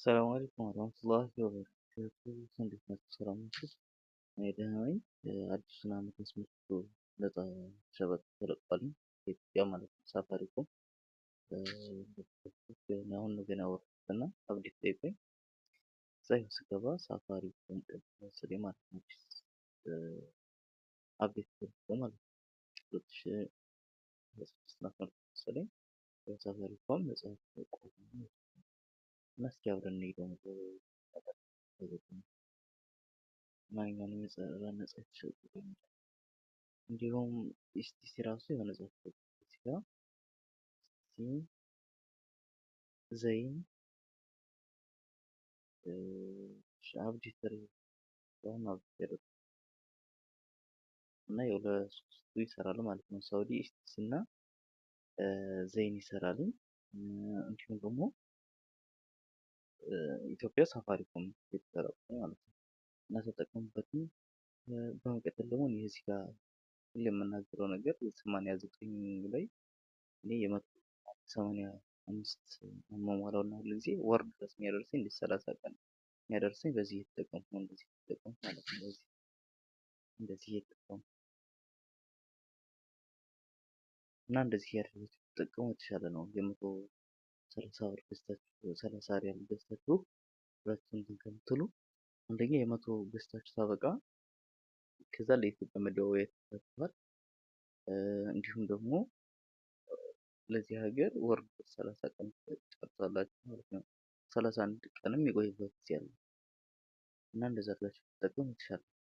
ሰላም አለይኩም ወራህመቱላሂ ወበረካቱ። እንዴት ናችሁ? ሰላም ናችሁ? እኔ ደህና ነኝ። አዲሱን ዓመት አስመልክቶ ነፃ ሸበጥ ተለቋል። ኢትዮጵያ ማለት ነው። ሳፋሪኮም እኔ አሁን ነው ገና ያወረድኩት እና አፕዴት ጠይቆኝ እዛ ይኸው ስገባ ሳፋሪኮም መሰለኝ ማለት ነው። አዲስ አፕዴት ተደርጎ ማለት ነው። 2026 አስመልክቶ መሰለኝ ሳፋሪኮም ነፃ ተለቋል እና እስኪ አብረን እንሂደው ማንኛውንም ነፃ የተሸጡ እንዲሁም ኢስቲሲ ራሱ የሆነ ጽሁፍ እዚህ ጋር ዘይን አፕዴት ተደርጓል እና ያው ለሶስቱ ይሰራል ማለት ነው። ሳውዲ ኢስቲሲ እና ዘይን ይሰራል። እንዲሁም ደግሞ ኢትዮጵያ ሳፋሪኮም የተሰራው ማለት ነው እና ተጠቀሙበትም። በመቀጠል ደግሞ እኔ እዚህ ጋር ሁሌ የምናገረው ነገር 89 ላይ እኔ የ185 መሟላው እና ሁሉ ጊዜ ወር ድረስ የሚያደርሰኝ እንደ 30 ቀን የሚያደርሰኝ በዚህ እየተጠቀምኩ ነው። እንደዚህ እየተጠቀምኩ ማለት ነው። እንደዚህ እየተጠቀምኩ እና እንደዚህ እያደረጋችሁ ብትጠቀሙ የተሻለ ነው። የ130 ብር ገዝታችሁ 30 ሪያል ገዝታችሁ ሁለቱን እንትን ከምትሉ አንደኛ የመቶ ገዝታችሁ ታበቃ ከዛ ለኢትዮጵያ መደዋወያ ይጠቅማል። እንዲሁም ደግሞ ለዚህ ሀገር ወር 30 ቀን ትጨርሳላችሁ ማለት ነው። 31 ቀንም የቆየበት ጊዜ አለ እና እንደዛ አድርጋችሁ ብትጠቀሙ የተሻለ